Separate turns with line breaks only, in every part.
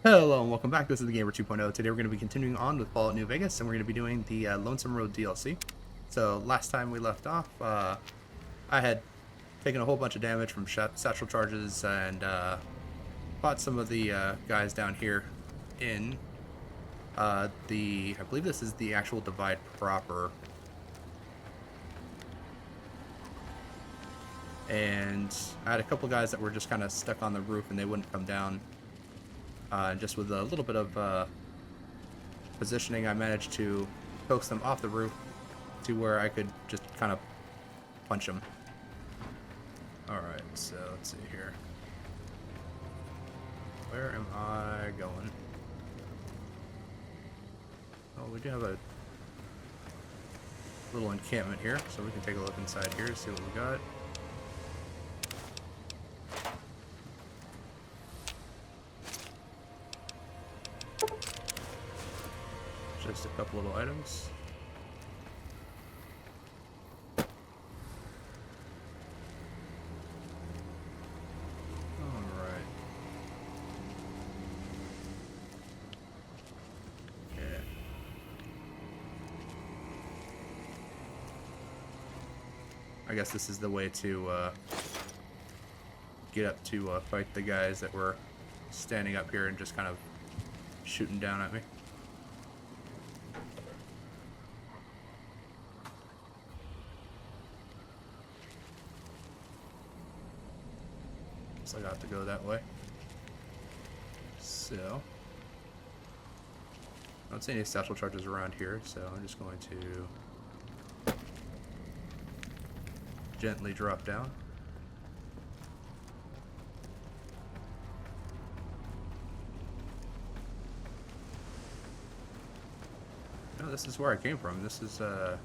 Hello and welcome back. This is the Gamer 2.0. Today we're going to be continuing on with Fallout New Vegas, and we're going to be doing the Lonesome Road DLC. So last time we left off, I had taken a whole bunch of damage from satchel charges and fought some of the guys down here in I believe this is the actual divide proper. And I had a couple guys that were just kind of stuck on the roof and they wouldn't come down. Just with a little bit of positioning, I managed to coax them off the roof to where I could just kind of punch them. Alright, so let's see here. Where am I going? Oh, we do have a little encampment here, so we can take a look inside here, see what we got. Just a couple little items. Alright. Yeah. I guess this is the way to get up to fight the guys that were standing up here and just kind of shooting down at me. So I got to go that way. So I don't see any satchel charges around here, so I'm just going to gently drop down. No, this is where I came from. This is yeah,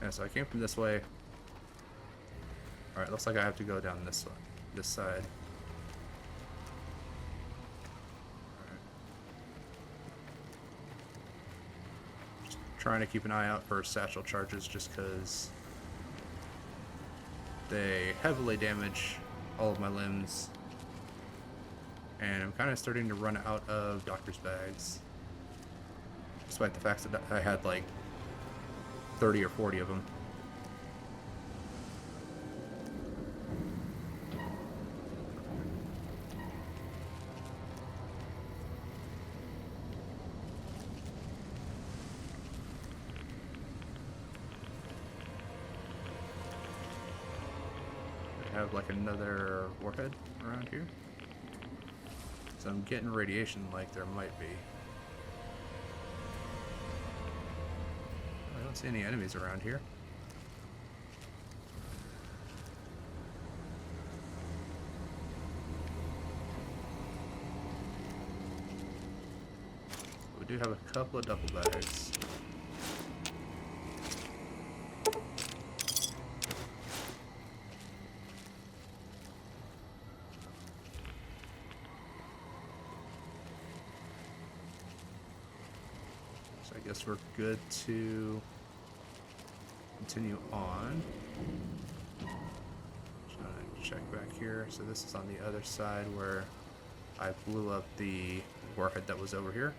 so I came from this way. Alright, looks like I have to go down this way, this side. Alright. Just trying to keep an eye out for satchel charges just because they heavily damage all of my limbs. And I'm kind of starting to run out of doctor's bags. Despite the fact that I had like 30 or 40 of them. I have like another warhead around here. So I'm getting radiation like there might be. I don't see any enemies around here. We do have a couple of duffel bags. So I guess we're good to continue on. Trying to check back here. So this is on the other side where I blew up the warhead that was over here.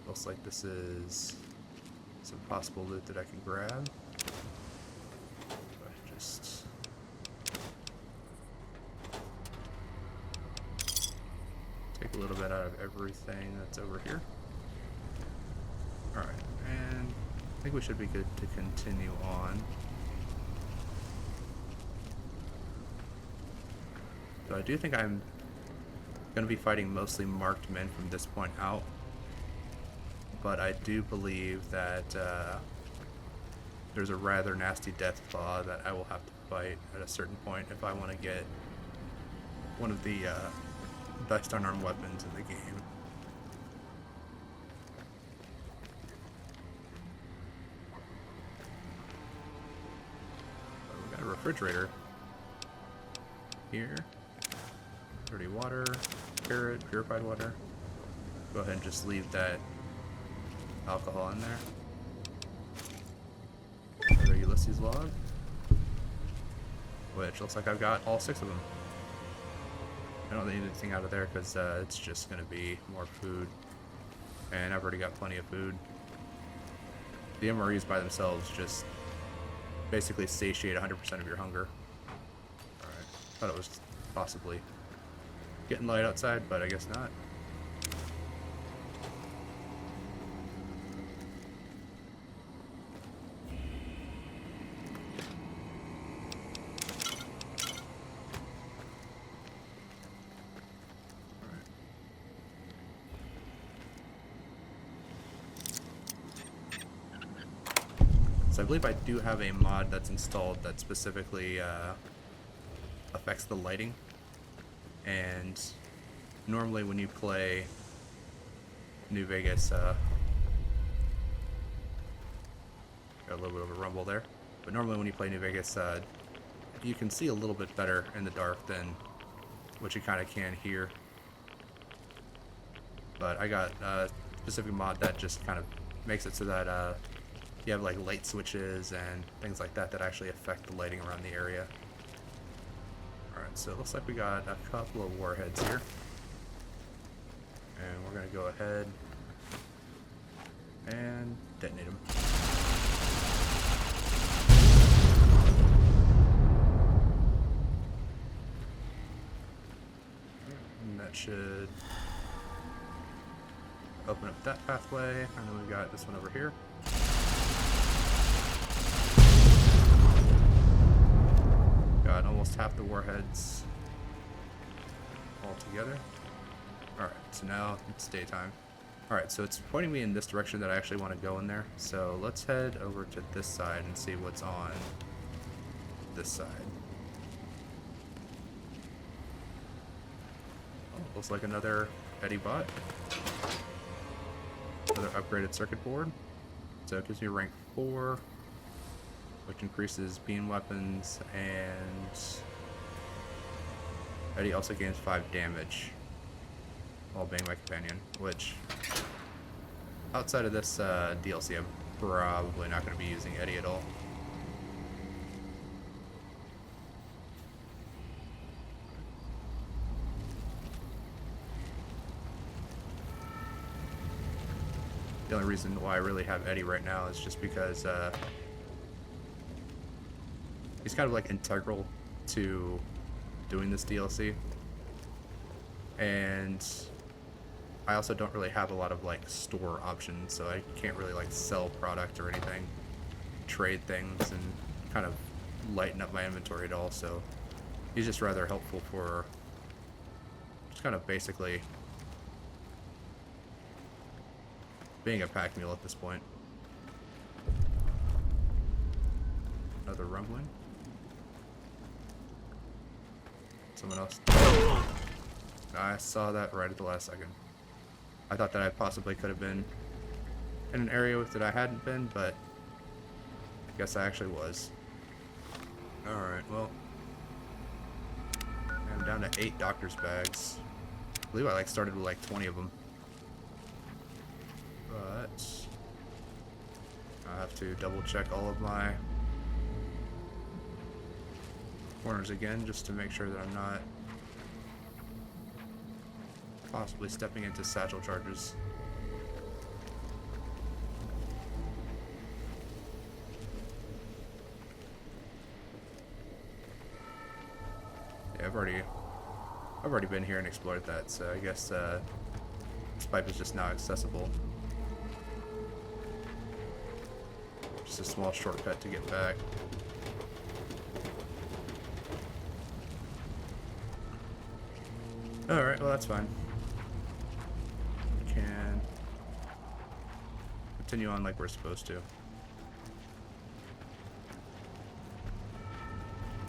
Looks like this is some possible loot that I can grab. Just take a little bit out of everything that's over here. Alright, and I think we should be good to continue on. So I do think I'm going to be fighting mostly marked men from this point out. But I do believe that there's a rather nasty death claw that I will have to fight at a certain point if I want to get one of the best unarmed weapons in the game. Oh, we got a refrigerator here. Dirty water, carrot, purified water. Go ahead and just leave that alcohol in there. Another Ulysses log. which looks like I've got all 6 of them. I don't need anything out of there because it's just going to be more food. And I've already got plenty of food. The MREs by themselves just basically satiate 100% of your hunger. Alright, thought it was possibly getting light outside, but I guess not. So I believe I do have a mod that's installed that specifically affects the lighting. And normally when you play New Vegas, got a little bit of a rumble there, but normally when you play New Vegas, you can see a little bit better in the dark than what you kind of can here. But I got a specific mod that just kind of makes it so that you have like light switches and things like that that actually affect the lighting around the area. Alright, so it looks like we got a couple of warheads here. And we're going to go ahead and detonate them. And that should open up that pathway. And then we've got this one over here. Got almost half the warheads all together. Alright, so now it's daytime. Alright, so it's pointing me in this direction that I actually want to go in there. So let's head over to this side and see what's on this side. Oh, looks like another Eddie bot. Another upgraded circuit board. So it gives me rank 4. Which increases beam weapons, and Eddie also gains 5 damage while being my companion, which outside of this DLC I'm probably not going to be using Eddie at all. The only reason why I really have Eddie right now is just because he's kind of like integral to doing this DLC, and I also don't really have a lot of like store options, so I can't really like sell product or anything, trade things, and kind of lighten up my inventory at all. So he's just rather helpful for just kind of basically being a pack mule at this point. Another rumbling. Someone else. I saw that right at the last second. I thought that I possibly could have been in an area that I hadn't been, but I guess I actually was. Alright, well, I'm down to 8 doctor's bags. I believe I like started with like 20 of them. But I have to double check all of my corners again just to make sure that I'm not possibly stepping into satchel charges. Yeah, I've already been here and explored that, so I guess this pipe is just now accessible. Just a small shortcut to get back. Alright, well that's fine. We can continue on like we're supposed to.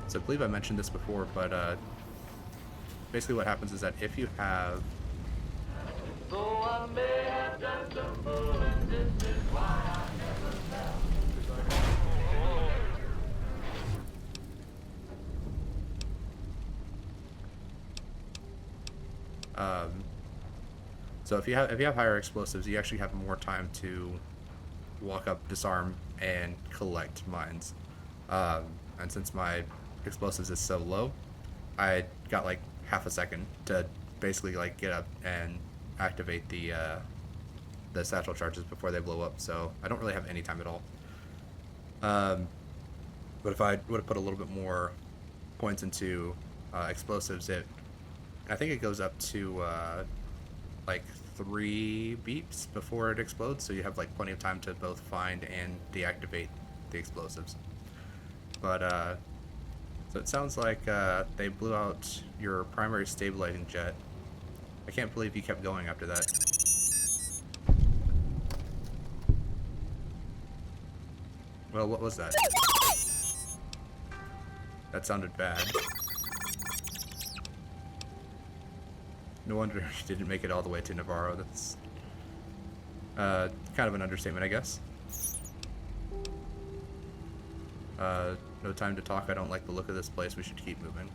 So I believe I mentioned this before, but basically what happens is that if you have so if you have higher explosives, you actually have more time to walk up, disarm, and collect mines. And since my explosives is so low, I got like half a second to basically like get up and activate the satchel charges before they blow up. So I don't really have any time at all. But if I would have put a little bit more points into explosives, I think it goes up to like 3 beeps before it explodes, so you have like plenty of time to both find and deactivate the explosives. But so it sounds like they blew out your primary stabilizing jet. I can't believe you kept going after that. Well, what was that? That sounded bad. No wonder he didn't make it all the way to Navarro. That's kind of an understatement, I guess. No time to talk. I don't like the look of this place. We should keep moving.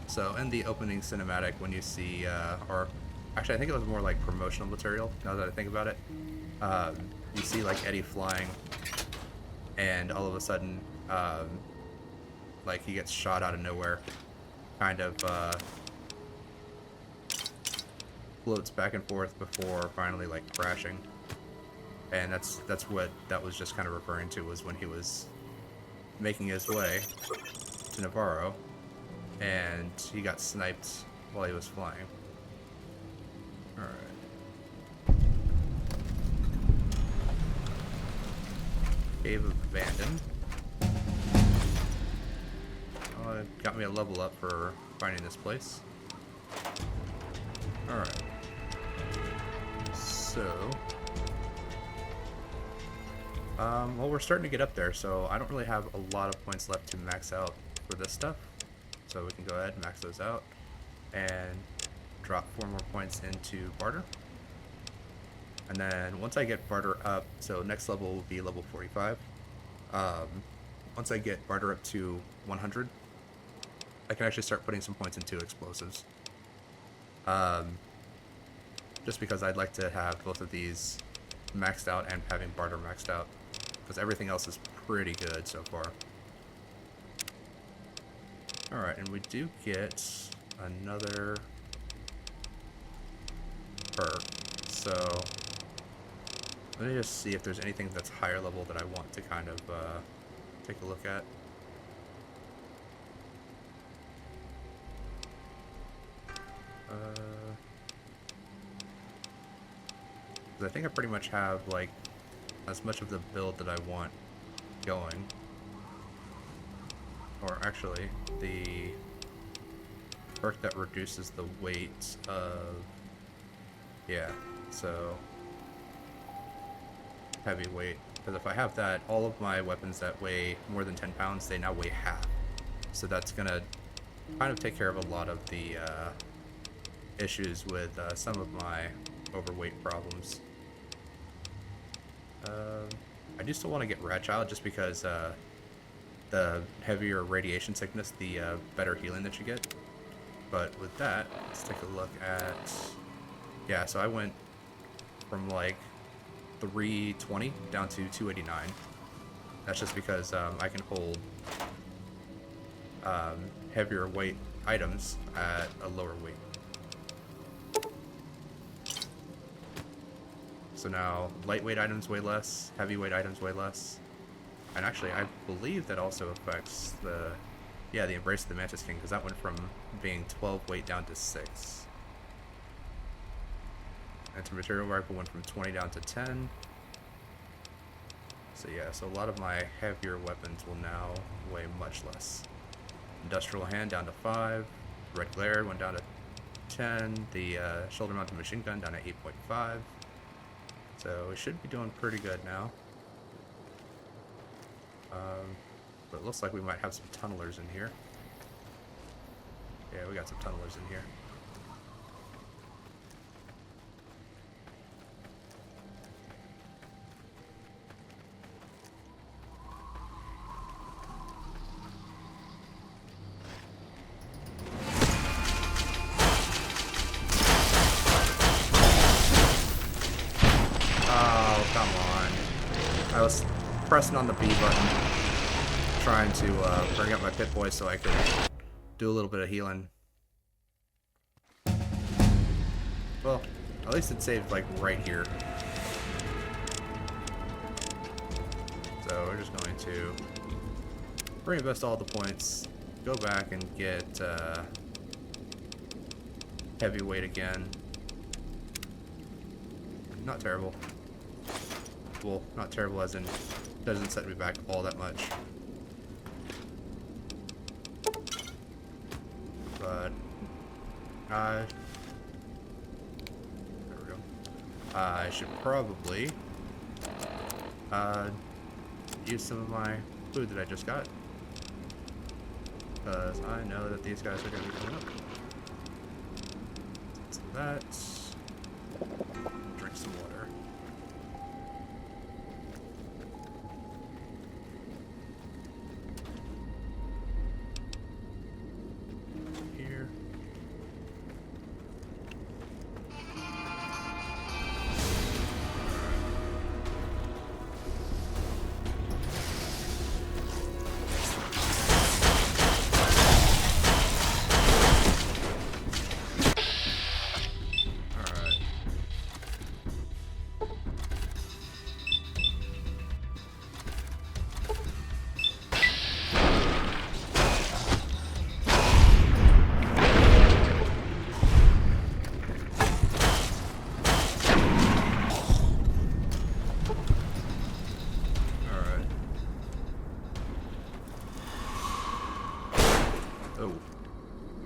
So, in the opening cinematic, when you see, or actually, I think it was more like promotional material, now that I think about it. You see, like, Eddie flying, and all of a sudden, like, he gets shot out of nowhere, kind of, floats back and forth before finally, like, crashing. And that's what that was just kind of referring to, was when he was making his way to Navarro, and he got sniped while he was flying. Alright. Cave of Abandoned. Oh, it got me a level up for finding this place. Alright. So... well, we're starting to get up there, so I don't really have a lot of points left to max out for this stuff. So we can go ahead and max those out and drop 4 more points into barter. And then once I get barter up, so next level will be level 45. Once I get barter up to 100, I can actually start putting some points into explosives. Just because I'd like to have both of these maxed out and having barter maxed out, because everything else is pretty good so far. Alright, and we do get another perk, so let me just see if there's anything that's higher level that I want to kind of take a look at. I think I pretty much have like as much of the build that I want going. Or actually, the perk that reduces the weight of... Yeah, so... heavy weight. Because if I have that, all of my weapons that weigh more than 10 pounds, they now weigh half. So that's gonna kind of take care of a lot of the issues with some of my overweight problems. I do still want to get Rat Child just because the heavier radiation sickness, the better healing that you get. But with that, let's take a look at... Yeah, so I went from like 320 down to 289. That's just because I can hold heavier weight items at a lower weight. So now lightweight items weigh less, heavyweight items weigh less. And actually, I believe that also affects the Embrace of the Mantis King, because that went from being 12 weight down to 6. Anti-material rifle went from 20 down to 10. So yeah, so a lot of my heavier weapons will now weigh much less. Industrial hand down to 5. Red glare went down to 10. The shoulder mounted machine gun down to 8.5. So we should be doing pretty good now. But it looks like we might have some tunnelers in here. Yeah, we got some tunnelers in here. Oh, come on. pressing on the B button, trying to bring up my Pit Boy so I could do a little bit of healing. Well, at least it saved like right here. So we're just going to reinvest all the points, go back and get heavyweight again. Not terrible. Well, not terrible as in doesn't set me back all that much. But there we go. I should probably use some of my food that I just got, because I know that these guys are going to be coming up. So that's drink some water. Here.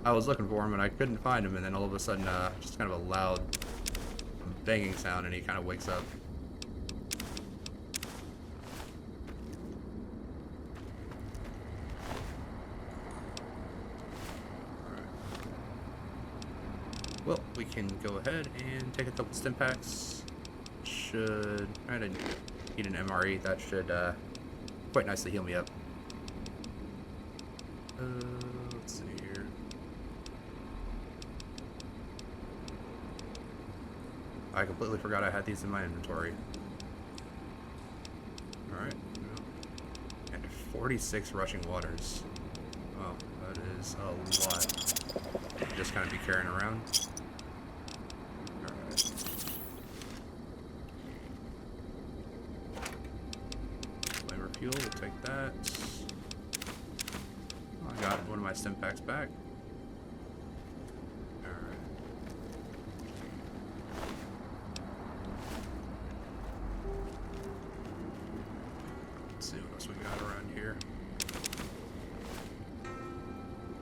I was looking for him and I couldn't find him, and then all of a sudden, just kind of a loud banging sound, and he kind of wakes up. Alright. Well, we can go ahead and take a couple stim packs. Should kind of need an MRE. That should quite nicely heal me up. Let's see here. I completely forgot I had these in my inventory. Alright. And 46 rushing waters. Oh, that is a lot. Just kind of be carrying around. Alright. Flavor fuel, we'll take that. Oh, I got one of my stim packs back.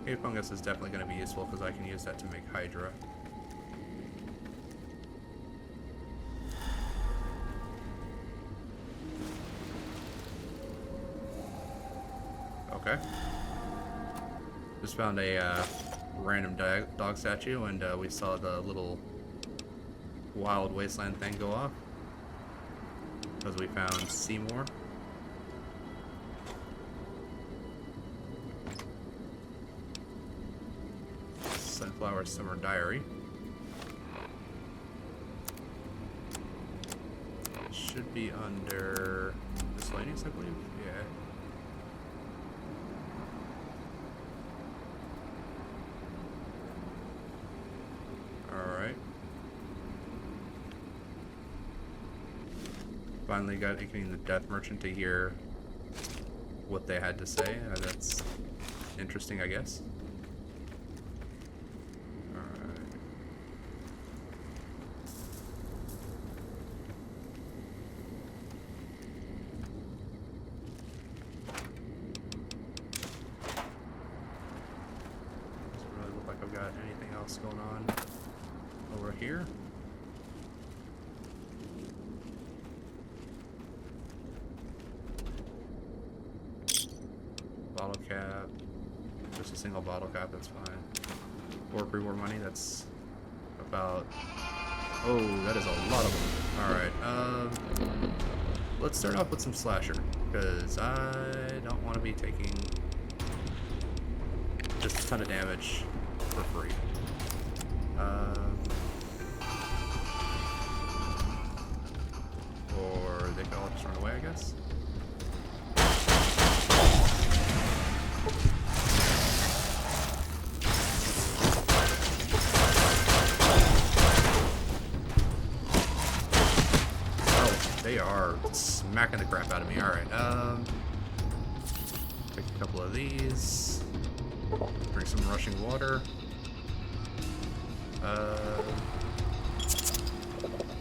Cave fungus is definitely going to be useful because I can use that to make Hydra. Okay. Just found a random dog statue, and we saw the little wild wasteland thing go off because we found Seymour. Sunflower Summer Diary. It should be under miscellaneous, I believe. Yeah. Alright. Finally got getting the Death Merchant to hear what they had to say. That's interesting, I guess. Going on over here. Bottle cap. Just a single bottle cap, that's fine. Or pre-war money, that's about... Oh, that is a lot of them. Alright, let's start off with some slasher, because I don't want to be taking just a ton of damage for free. Or they can all just run away, I guess. smacking the crap out of me. Alright, take a couple of these. Drink some rushing water.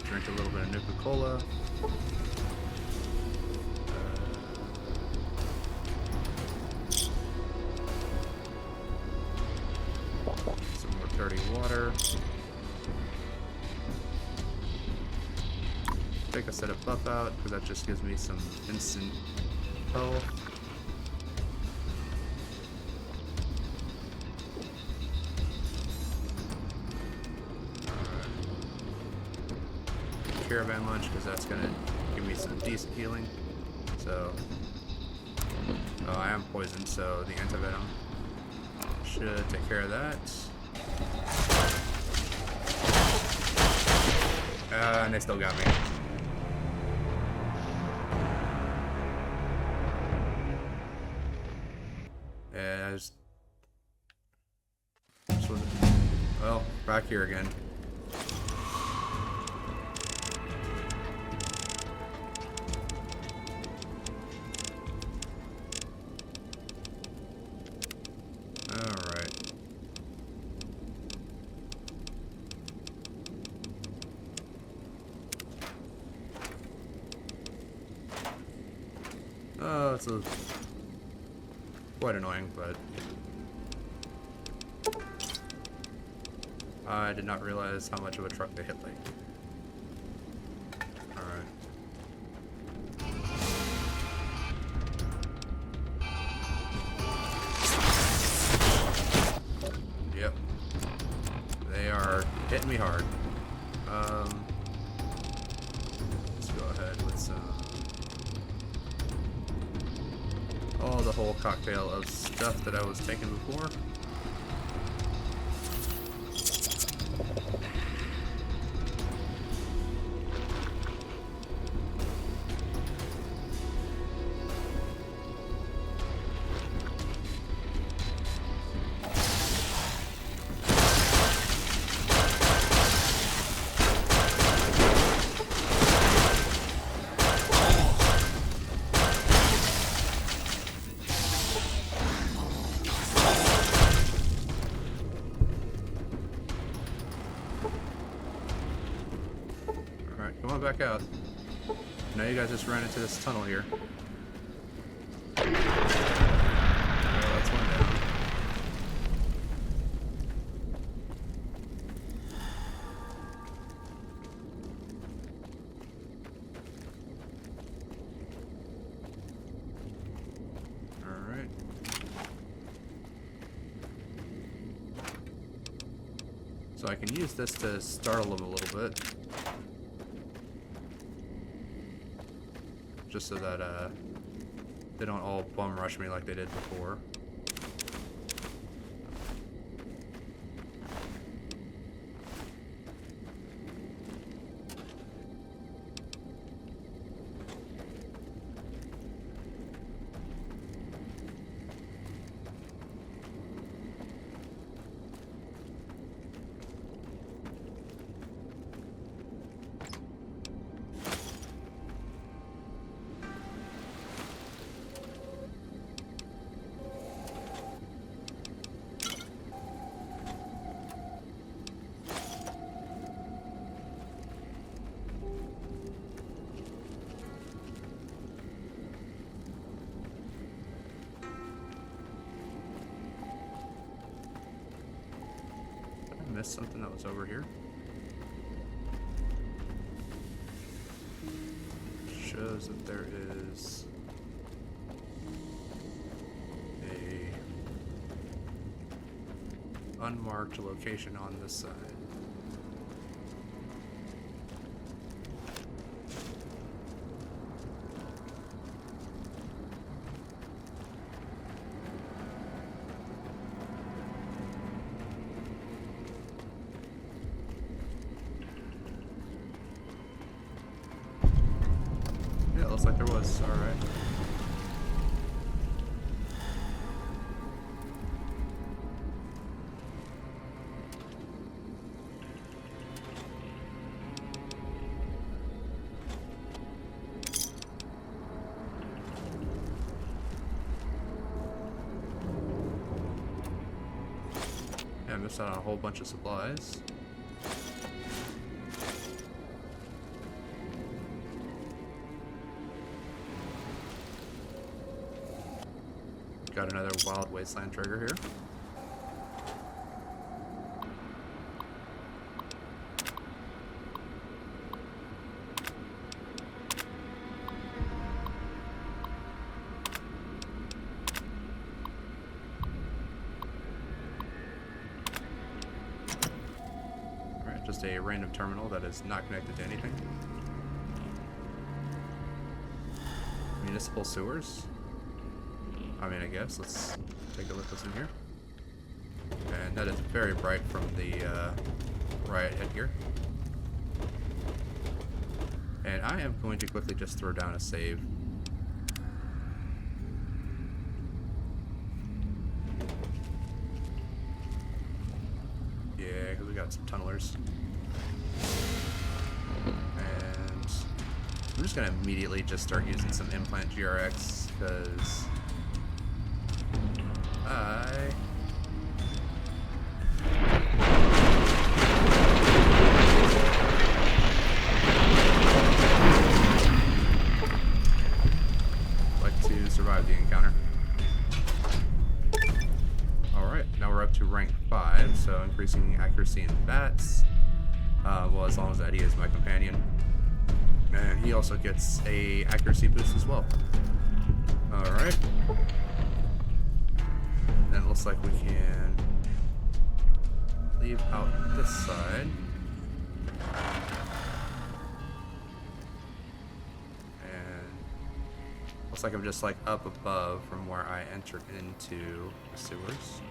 Drink a little bit of Nuka-Cola. Some more dirty water. Take a set of buff out, because that just gives me some instant health. Caravan lunch, because that's going to give me some decent healing. So, oh, I am poisoned, so the antivenom should take care of that. And they still got me. Yeah, I just well, back here again. Alright. Oh, it's quite annoying, but I did not realize how much of a truck they hit like. Alright. Yep. They are hitting me hard. Let's go ahead with some... oh, the whole cocktail of stuff that I was taking before. Come on back out. Now you guys just ran into this tunnel here. Oh, that's one down. Alright. So I can use this to startle them a little bit. Just so that they don't all bum rush me like they did before. Missed something that was over here. Shows that there is a unmarked location on this side. Yeah, it looks like there was. Alright. missed out on a whole bunch of supplies. Got another Wild Wasteland trigger here. Alright, just a random terminal that is not connected to anything. Municipal sewers. I mean, I guess. Let's take a look what's in here. And that is very bright from the riot headgear. And I am going to quickly just throw down a save. Yeah, because we got some tunnelers. And I'm just going to immediately just start using some implant GRX because like to survive the encounter. Alright, now we're up to rank 5, so increasing accuracy in bats. Well, as long as Eddie is my companion. And he also gets a accuracy boost as well. Alright. Then it looks like we can leave out this side. And looks like I'm just like up above from where I entered into the sewers.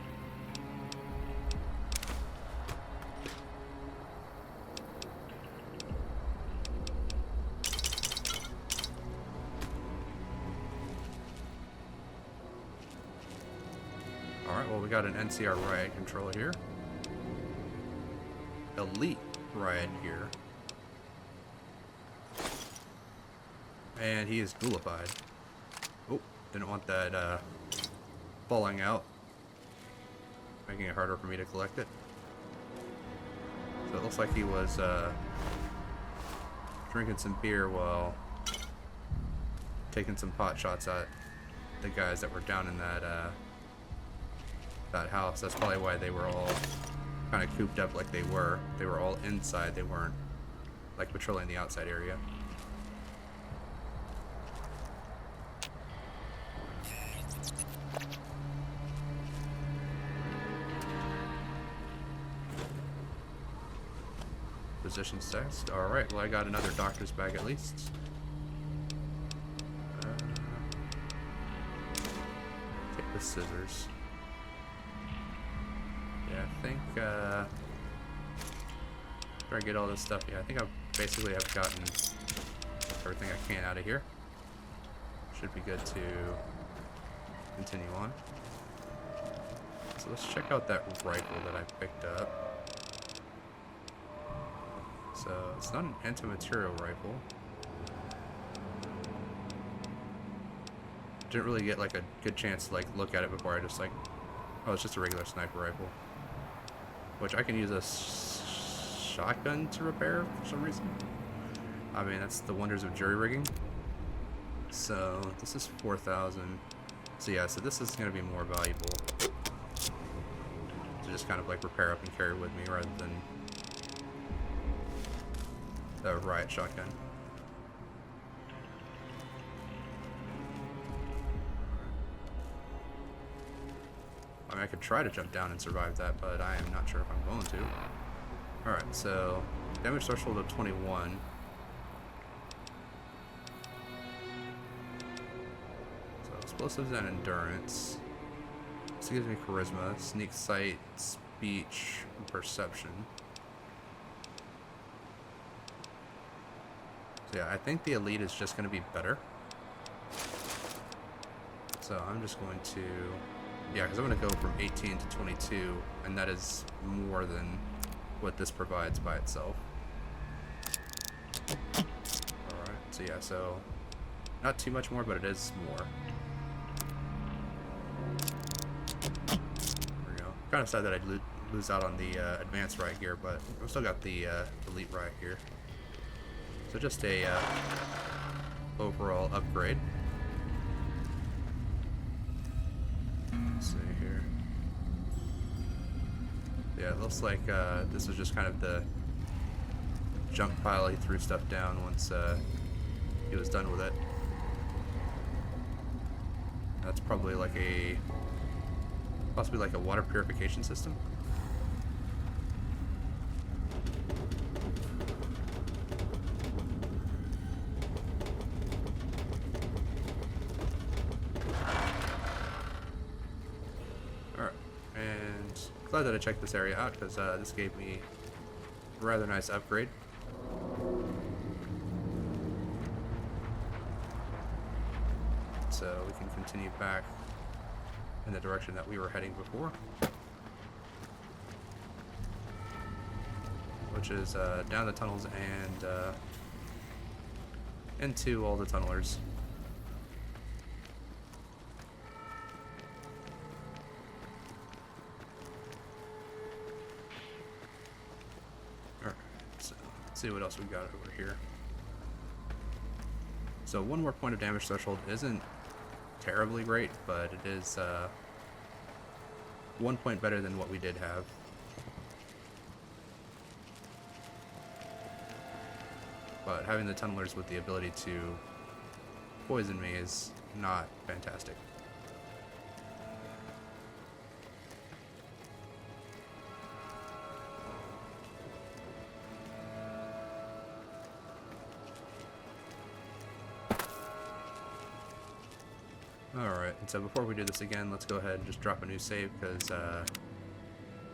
Alright, well we got an NCR riot controller here. Elite riot here. And he is ghoulified. Oh, didn't want that falling out. Making it harder for me to collect it. So it looks like he was drinking some beer while taking some pot shots at the guys that were down in that house. That's probably why they were all kind of cooped up like they were. They were all inside. They weren't like patrolling the outside area. Positions test. Alright, well I got another doctor's bag at least. Take the scissors. Yeah, I think, try to get all this stuff. Yeah, I think I basically have gotten everything I can out of here. Should be good to continue on. So let's check out that rifle that I picked up. So it's not an anti-material rifle. Didn't really get like a good chance to like look at it before I just like, oh, it's just a regular sniper rifle. Which I can use a shotgun to repair for some reason. I mean, that's the wonders of jury rigging. So this is 4,000. So yeah, so this is going to be more valuable to just kind of like repair up and carry with me rather than the riot shotgun. I mean, I could try to jump down and survive that, but I am not sure if I'm going to. Alright, so damage threshold of 21. So explosives and endurance. This gives me charisma, sneak sight, speech, and perception. So yeah, I think the elite is just going to be better. So I'm just going to... Yeah, because I'm going to go from 18 to 22, and that is more than what this provides by itself. Alright, so yeah, so not too much more, but it is more. There we go. Kind of sad that I lose out on the advanced right here, but we've still got the elite right here. So just a overall upgrade. Let's see here. Yeah, it looks like this was just kind of the junk pile. He threw stuff down once he was done with it. That's probably like possibly like a water purification system. Alright, and glad that I checked this area out because this gave me a rather nice upgrade. So we can continue back in the direction that we were heading before, which is down the tunnels and into all the tunnelers. Alright, so let's see what else we got over here. So one more point of damage threshold isn't terribly great, but it is 1 point better than what we did have. But having the tunnelers with the ability to poison me is not fantastic. Alright, and so before we do this again, let's go ahead and just drop a new save, because I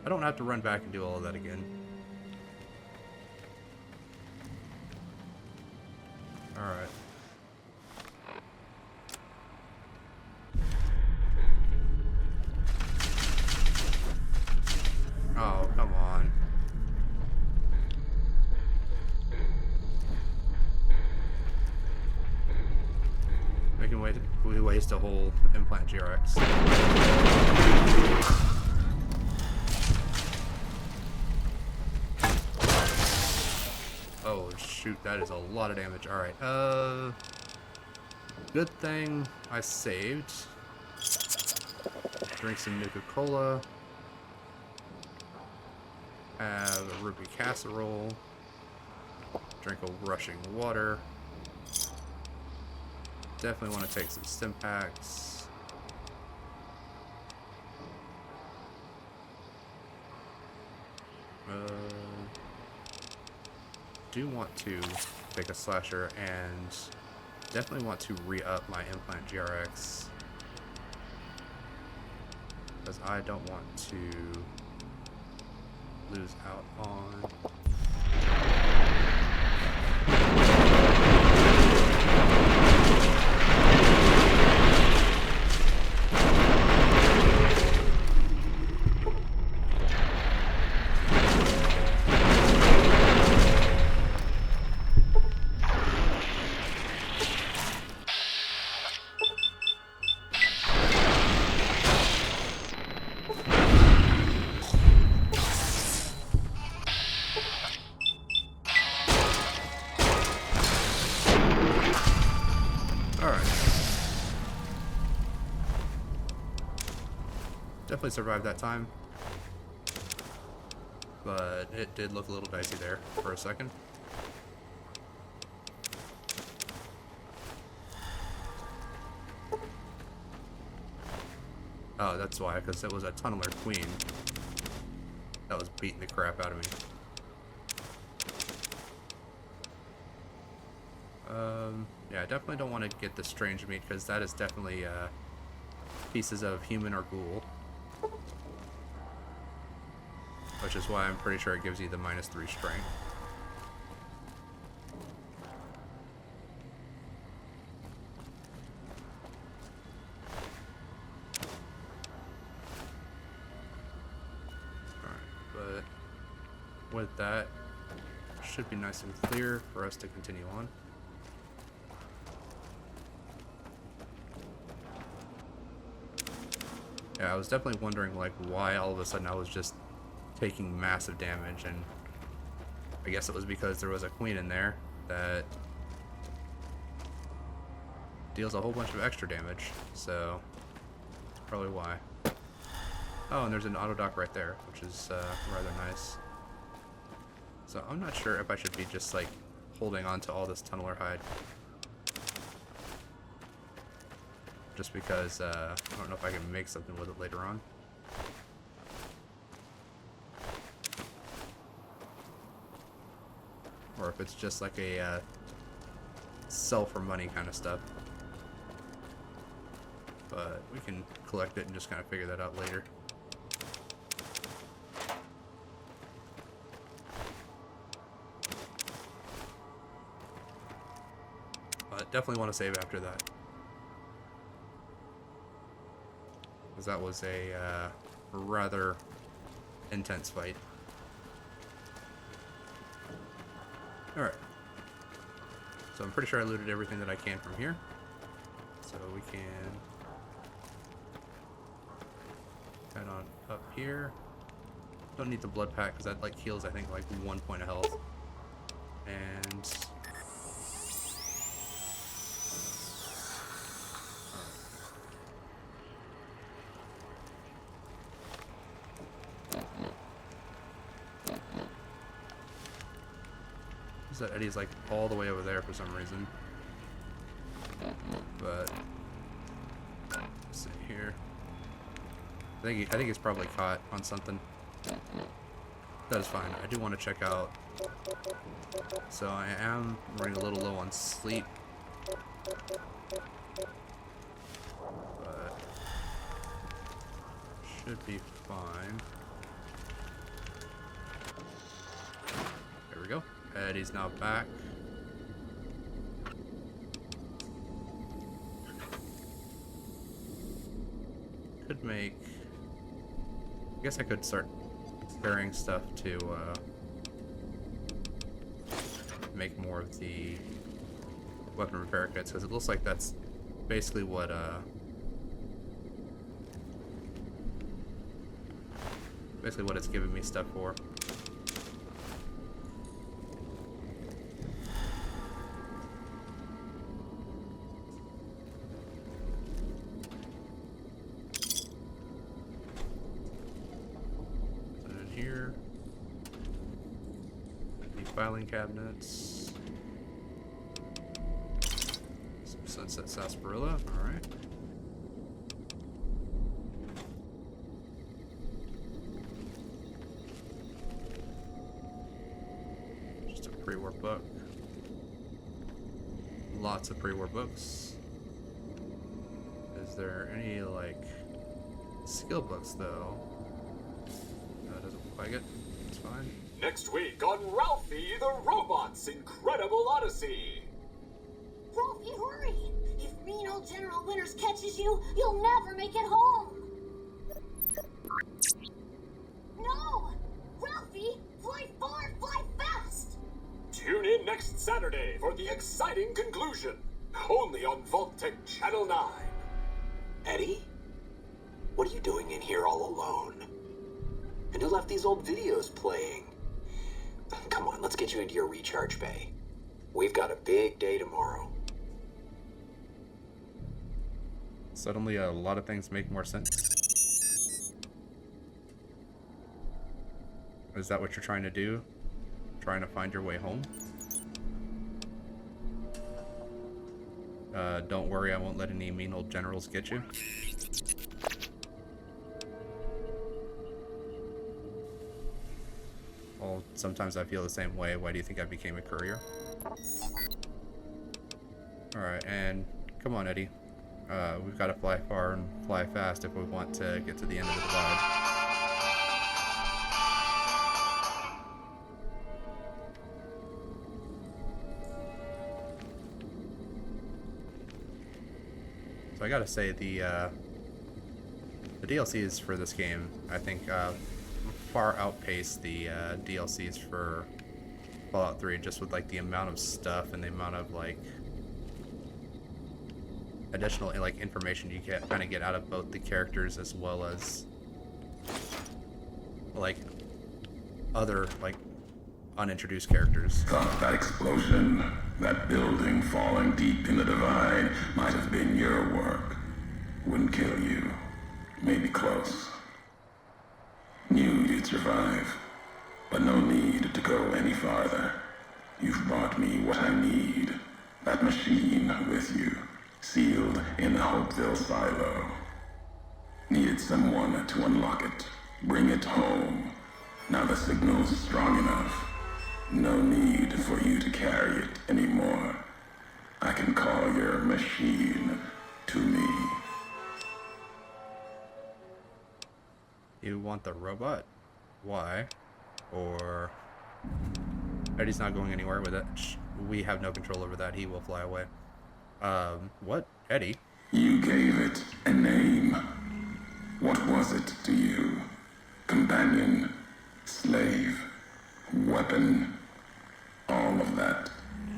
don't have to run back and do all of that again. Alright. Oh, come on. We waste a whole implant GRX. Oh shoot, that is a lot of damage. Alright, good thing I saved. Drink some Nuka-Cola. Have a ruby casserole. Drink a rushing water. Definitely want to take some stim packs. Do want to take a slasher and definitely want to re-up my implant GRX, because I don't want to lose out on. Definitely survived that time, but it did look a little dicey there for a second. Oh, that's why, because it was a tunneler queen that was beating the crap out of me. Yeah, I definitely don't want to get the strange meat, because that is definitely pieces of human or ghoul. Which is why I'm pretty sure it gives you the -3 strength. Alright, but with that, should be nice and clear for us to continue on. Yeah, I was definitely wondering like why all of a sudden I was just taking massive damage, and I guess it was because there was a queen in there that deals a whole bunch of extra damage, so that's probably why. Oh, and there's an auto dock right there, which is rather nice. So I'm not sure if I should be just like holding on to all this tunneler hide, just because I don't know if I can make something with it later on. Or if it's just like a sell for money kind of stuff. But we can collect it and just kind of figure that out later. But definitely want to save after that, because that was a rather intense fight. Alright. So I'm pretty sure I looted everything that I can from here. So we can head on up here. Don't need the blood pack because that like heals I think like 1 point of health. And that Eddie's like all the way over there for some reason. But let's see here. I think he's probably caught on something. That is fine. I do want to check out. So I am running a little low on sleep. But should be fine. There we go. Eddie's now back. Could make... I guess I could start preparing stuff to make more of the weapon repair kits, because it looks like that's basically what it's giving me stuff for. Here, the filing cabinets, some sunset sarsaparilla. All right. Just a pre-war book. Lots of pre-war books. Is there any like skill books though? Like it. It's fine.
Next week on Ralphie the Robot's Incredible Odyssey.
Ralphie, hurry! If mean old General Winters catches you, you'll never make it home! No! Ralphie, fly far, fly fast!
Tune in next Saturday for the exciting conclusion. Only on Vault-Tec Channel 9. Eddie? What are you doing in here all alone? And who left these old videos playing? Come on, let's get you into your recharge bay. We've got a big day tomorrow.
Suddenly a lot of things make more sense. Is that what you're trying to do? Trying to find your way home? Don't worry, I won't let any mean old generals get you. Well, sometimes I feel the same way. Why do you think I became a courier? Alright, and come on, Eddie. We've got to fly far and fly fast if we want to get to the end of the divide. So I gotta say, the DLCs for this game, I think, far outpace the DLCs for Fallout 3, just with like the amount of stuff and the amount of like additional like information you can kind of get out of both the characters, as well as like other, like, unintroduced characters.
Thought that explosion, that building falling deep in the divide, might have been your work. Wouldn't kill you. Maybe close. Knew you'd survive, but no need to go any farther. You've brought me what I need. That machine with you, sealed in the Hopeville silo. Needed someone to unlock it, bring it home. Now the signal's strong enough. No need for you to carry it anymore. I can call your machine to me.
You want the robot? Why? Or... Eddie's not going anywhere with it. We have no control over that. He will fly away. What? Eddie?
You gave it a name. What was it to you? Companion, slave, weapon, all of that.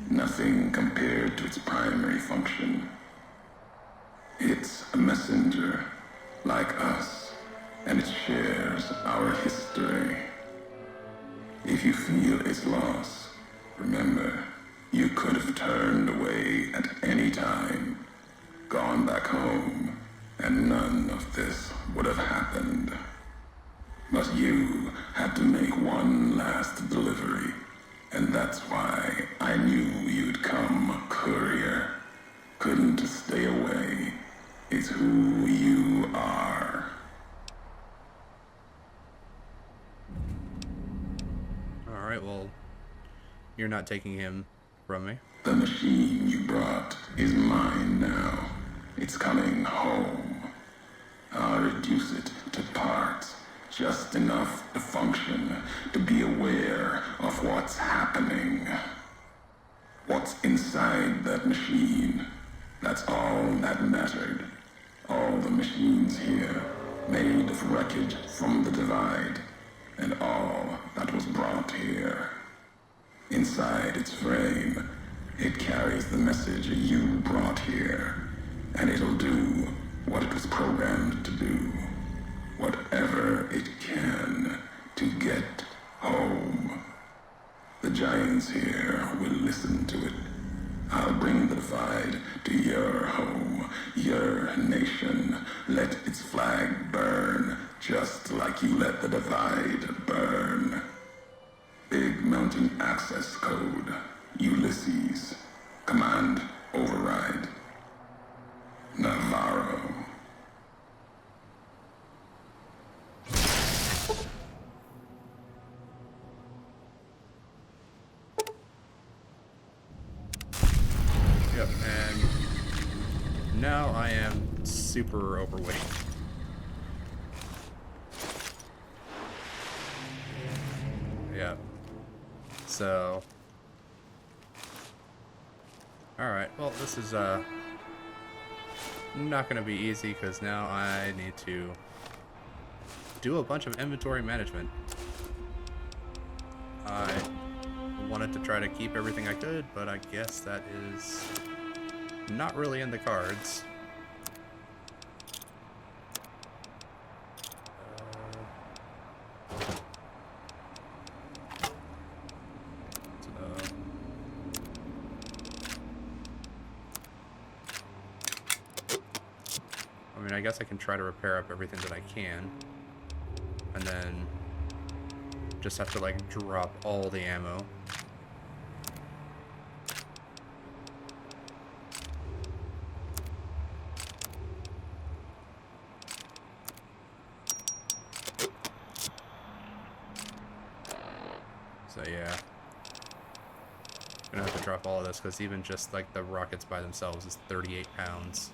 Nothing compared to its primary function. It's a messenger, like us, and it shares our history. If you feel its loss, remember, you could have turned away at any time, gone back home, and none of this would have happened. But you had to make one last delivery, and that's why I knew you'd come, courier. Couldn't stay away. It's who you are.
Alright, well, you're not taking him from me.
The machine you brought is mine now. It's coming home. I'll reduce it to parts, just enough to function, to be aware of what's happening. What's inside that machine, that's all that mattered. All the machines here, made of wreckage from the divide, and all that was brought here. Inside its frame, it carries the message you brought here, and it'll do what it was programmed to do. Whatever it can to get home. The giants here will listen to it. I'll bring the divide to your home, your nation. Let its flag burn, just like you let the divide burn. Big Mountain Access Code, Ulysses. Command override. Navarro.
Yep, and now I am super overweight. Yeah. So... Alright, well this is not gonna be easy because now I need to do a bunch of inventory management. I wanted to try to keep everything I could, but I guess that is not really in the cards. I mean, I guess I can try to repair up everything that I can, and then just have to, like, drop all the ammo. So, yeah. Gonna have to drop all of this, because even just, like, the rockets by themselves is 38 pounds.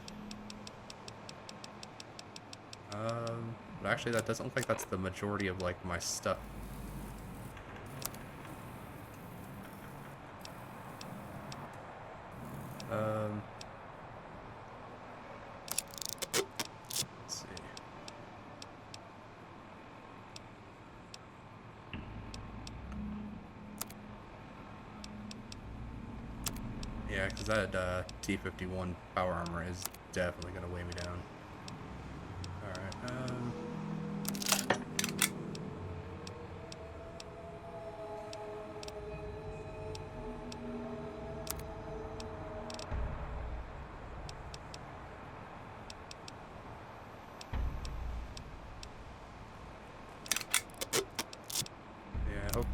But actually that doesn't look like that's the majority of, like, my stuff. Let's see. Yeah, because that T-51 power armor is definitely going to weigh me down. Alright,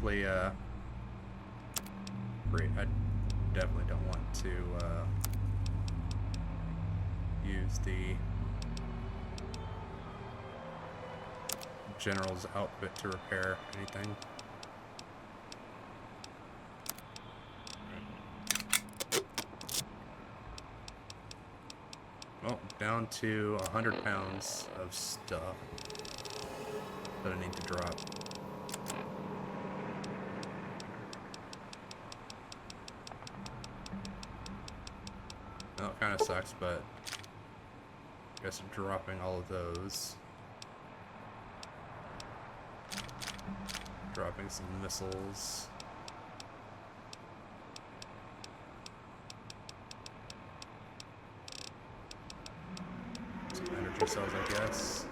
definitely great. I definitely don't want to use the general's outfit to repair anything. Well, down to 100 pounds of stuff that I need to drop. Well, it kind of sucks, but I guess I'm dropping all of those. Dropping some missiles. Some energy cells, I guess.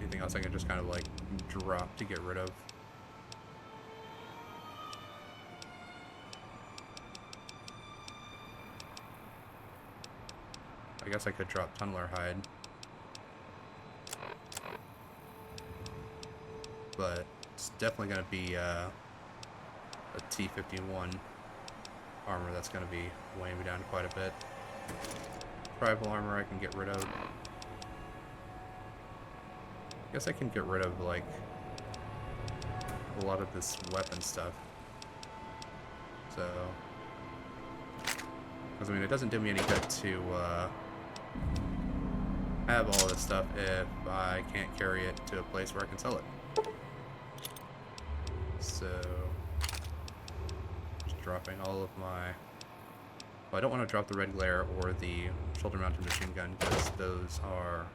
Anything else I can just kind of like drop to get rid of? I guess I could drop tunneler hide, but it's definitely going to be a T-51 armor that's going to be weighing me down quite a bit. Tribal armor I can get rid of. I guess I can get rid of like a lot of this weapon stuff. So, because I mean, it doesn't do me any good to have all this stuff if I can't carry it to a place where I can sell it. So, just dropping all of my... Well, I don't want to drop the red glare or the shoulder-mounted machine gun because those are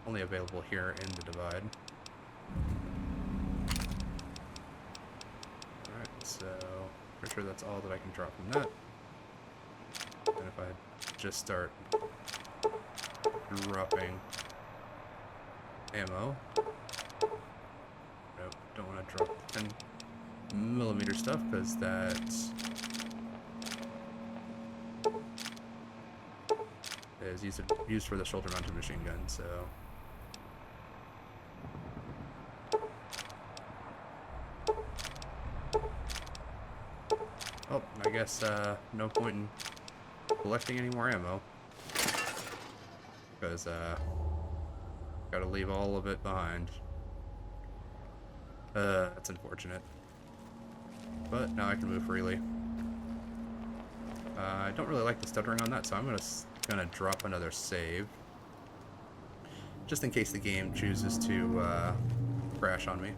only available here in the Divide. Alright, so pretty sure that's all that I can drop from that. And if I just start dropping ammo... Nope, don't want to drop 10mm stuff because that's... is used for the shoulder-mounted machine gun, so... Oh, I guess no point in collecting any more ammo. Because gotta leave all of it behind. That's unfortunate. But now I can move freely. I don't really like the stuttering on that, so I'm gonna drop another save. Just in case the game chooses to crash on me.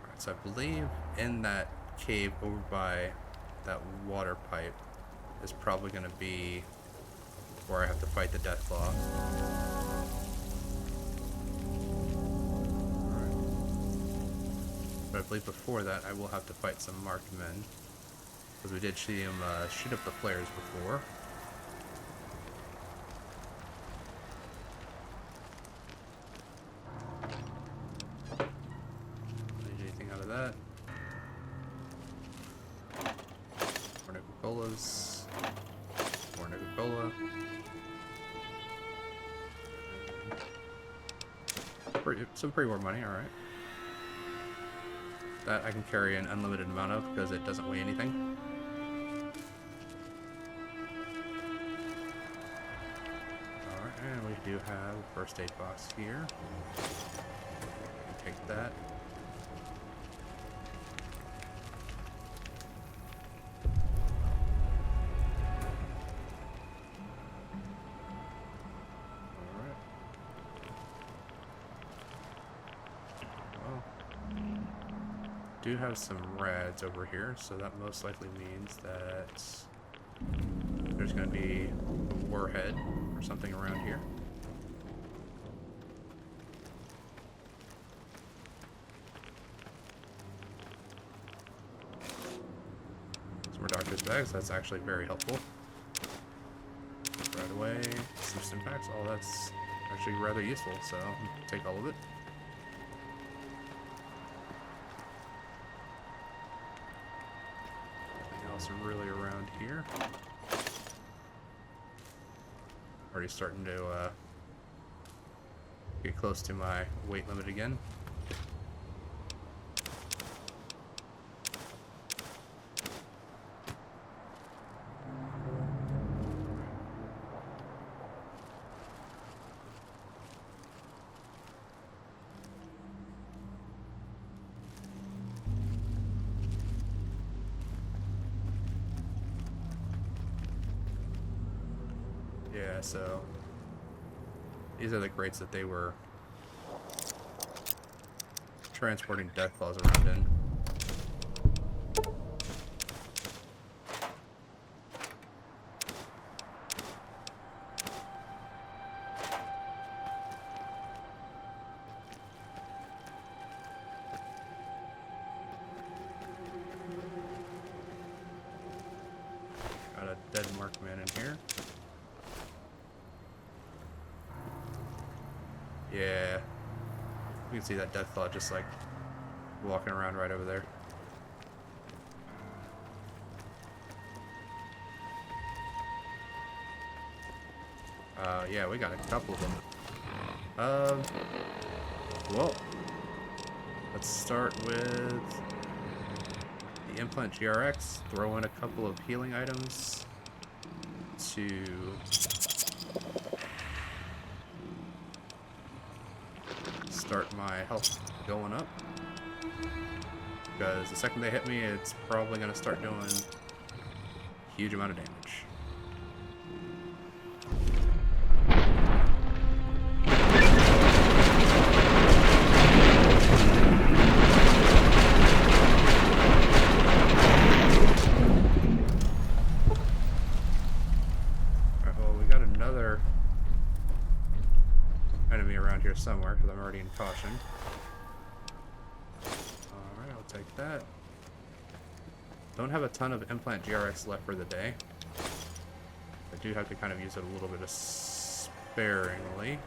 Alright, so I believe in that cave over by that water pipe is probably going to be where I have to fight the Deathclaw. Alright. But I believe before that I will have to fight some marked men. Because we did see him shoot up the flares before. Need anything out of that? More Nuka-Colas. More Nuka-Cola. Some pre-war money, alright. That I can carry an unlimited amount of because it doesn't weigh anything. Alright, and we do have a first aid box here. Take that. Alright. Well, do have some rads over here, so that most likely means that there's going to be a warhead or something around here. Some more doctor's bags, that's actually very helpful. Right away, some stim packs, all that's actually rather useful, so I'll take all of it. is really around here. Already starting to get close to my weight limit again. Yeah, so these are the crates that they were transporting Deathclaws around in. Got a dead markman in here. Yeah, you can see that Deathclaw just like walking around right over there. Yeah, we got a couple of them. Well, let's start with the Implant GRX. Throw in a couple of healing items to start my health going up, because the second they hit me, it's probably going to start doing a huge amount of damage. Alright, well, we got another enemy around here somewhere, because I'm already in caution. Alright, I'll take that. Don't have a ton of Implant GRX left for the day. I do have to kind of use it a little bit sparingly.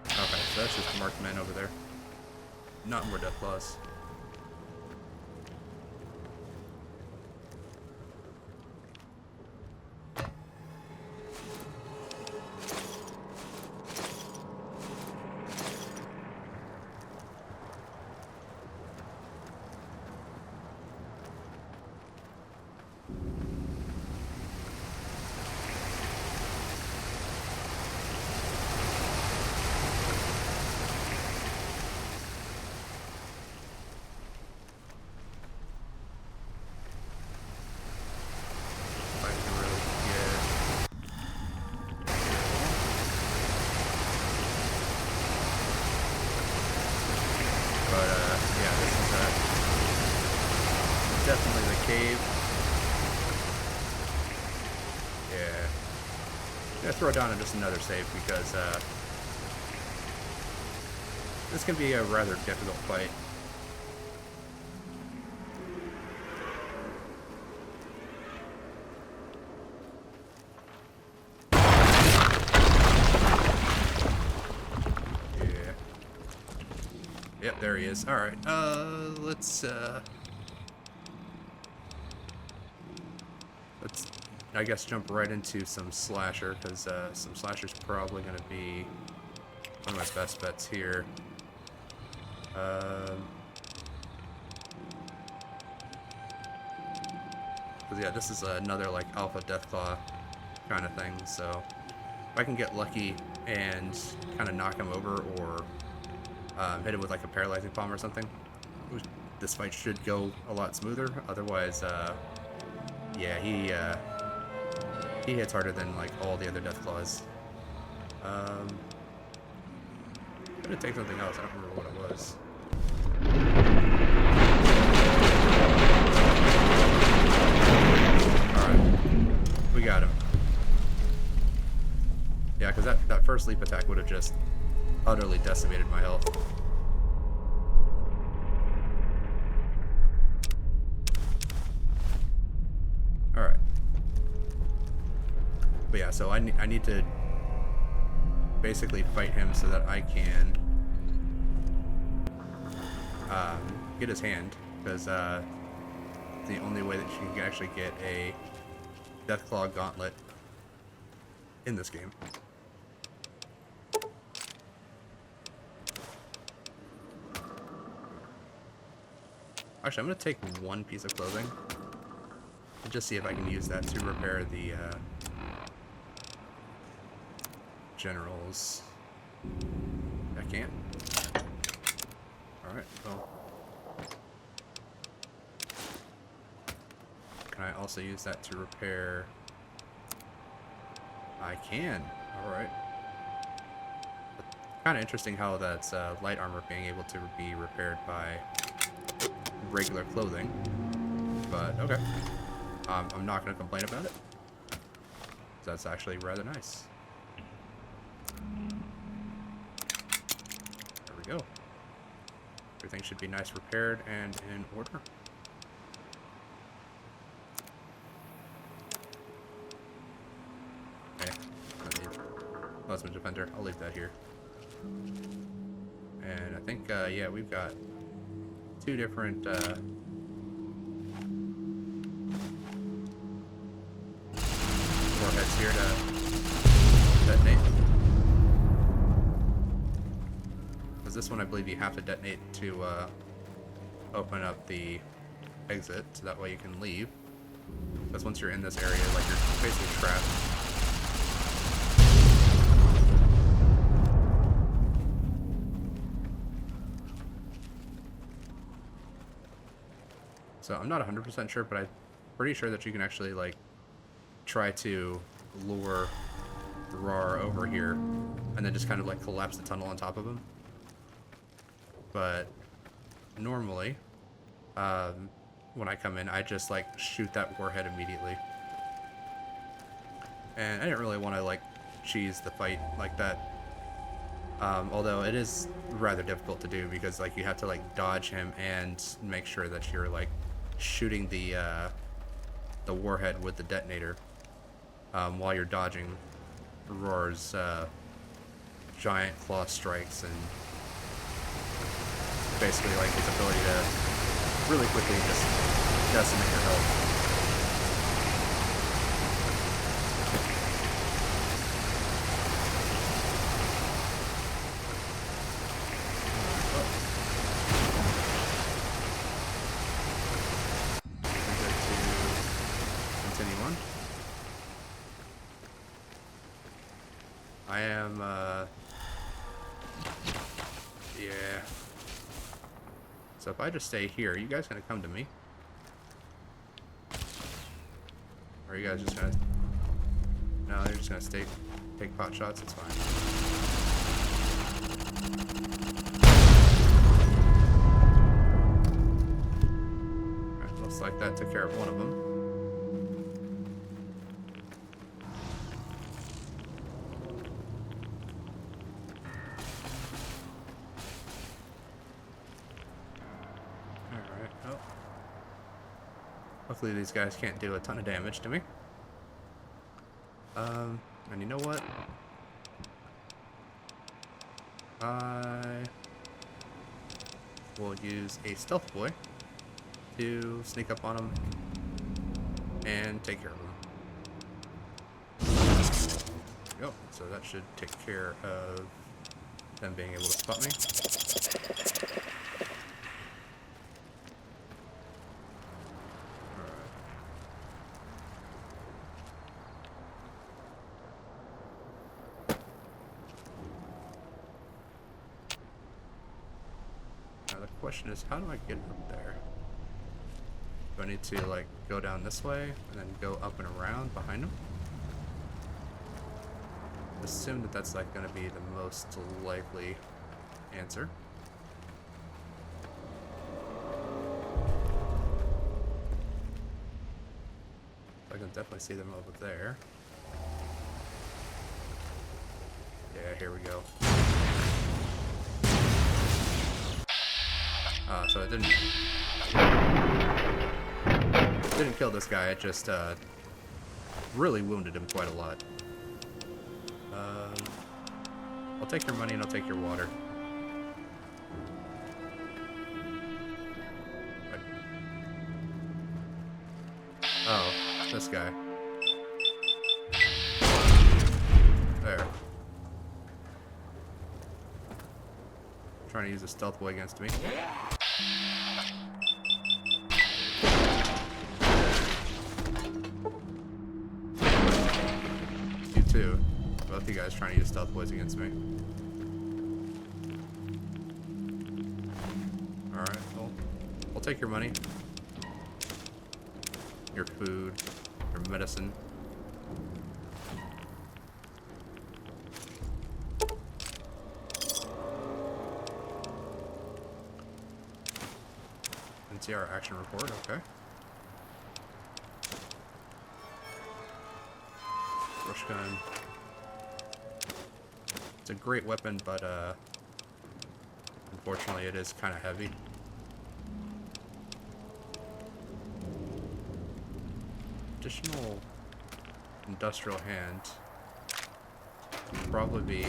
Okay, so that's just marked men over there. Not more Deathclaws. Definitely the cave. Yeah. I'm gonna throw it down on just another save because this can be a rather difficult fight. Yeah. Yep, there he is. Alright, let's I guess jump right into some slasher, because some slasher's probably going to be one of my best bets here. Because yeah, this is another like alpha Deathclaw kind of thing, so if I can get lucky and kind of knock him over or hit him with like a paralyzing bomb or something, this fight should go a lot smoother. Otherwise, yeah, he hits harder than like all the other Deathclaws. I'm gonna take something else. I don't remember what it was. Alright. We got him. Yeah, because that first leap attack would have just utterly decimated my health. Alright. But yeah, so I need to basically fight him so that I can get his hand, because the only way that you can actually get a Deathclaw Gauntlet in this game. Actually, I'm going to take one piece of clothing and just see if I can use that to repair the generals. I can't. Alright, well. Can I also use that to repair? I can. Alright. Kind of interesting how that's light armor being able to be repaired by regular clothing. But, okay. I'm not going to complain about it. That's actually rather nice. There we go. Everything should be nice repaired and in order. Okay. Plasma Defender. I'll leave that here. And I think, yeah, we've got two different, warheads here to detonate. Because this one I believe you have to detonate to open up the exit, so that way you can leave. Because once you're in this area, like, you're basically trapped. So I'm not 100% sure, but I'm pretty sure that you can actually, like, try to lure Rar over here and then just kind of, like, collapse the tunnel on top of him. But normally, when I come in, I just, like, shoot that warhead immediately. And I didn't really want to, like, cheese the fight like that. Although it is rather difficult to do because, like, you have to, like, dodge him and make sure that you're, like, shooting the warhead with the detonator while you're dodging Roar's giant claw strikes and basically, like, his ability to really quickly just decimate your health. I am, yeah. So if I just stay here, are you guys gonna come to me? Or are you guys just gonna... No, they're just gonna take pot shots, it's fine. Alright, looks like that took care of one of them. Hopefully these guys can't do a ton of damage to me. And you know what? I will use a stealth boy to sneak up on them and take care of them. There we go. So that should take care of them being able to spot me. The question is, how do I get up there? Do I need to, like, go down this way and then go up and around behind them? Assume that that's, like, going to be the most likely answer. I can definitely see them over there. Yeah, here we go. So it didn't kill this guy, it just really wounded him quite a lot. I'll take your money and I'll take your water. Oh, this guy. There. Trying to use a stealth boy against me. You too. Both you guys trying to use stealth boys against me. Alright, well, I'll take your money. Your food. Your medicine. And see our action report, okay. Rush gun. It's a great weapon, but unfortunately it is kind of heavy. Additional industrial hand would probably be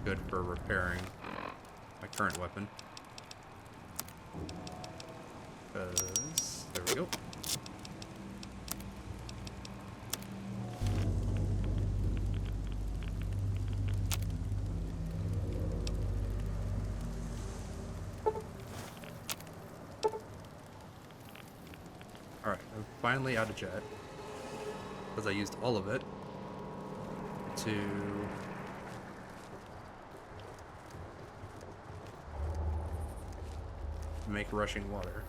good for repairing my current weapon. Because there we go. Alright, I'm finally out of jet. Because I used all of it to make rushing water.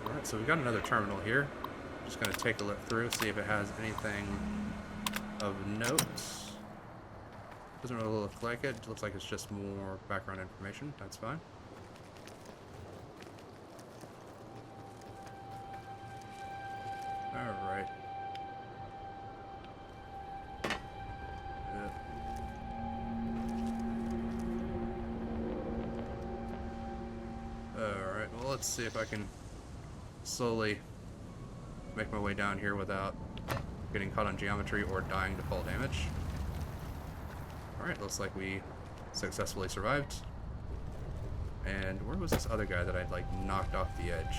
Alright, so we got another terminal here. Just gonna take a look through, see if it has anything of note. Doesn't really look like it. It looks like it's just more background information. That's fine. Alright. Alright, well, let's see if I can slowly make my way down here without getting caught on geometry or dying to fall damage. Alright, looks like we successfully survived. And where was this other guy that I'd, like, knocked off the edge?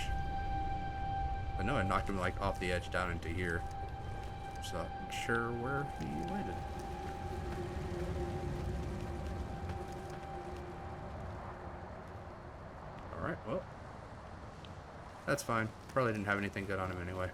I know I knocked him, like, off the edge down into here. Just not sure where he landed. Alright, well. That's fine. Probably didn't have anything good on him anyway.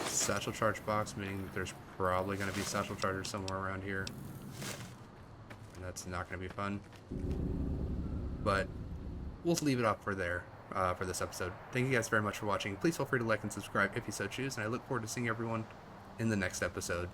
Satchel charge box, meaning that there's probably going to be satchel chargers somewhere around here. And that's not going to be fun. But we'll leave it off for there, for this episode. Thank you guys very much for watching. Please feel free to like and subscribe if you so choose, and I look forward to seeing everyone in the next episode.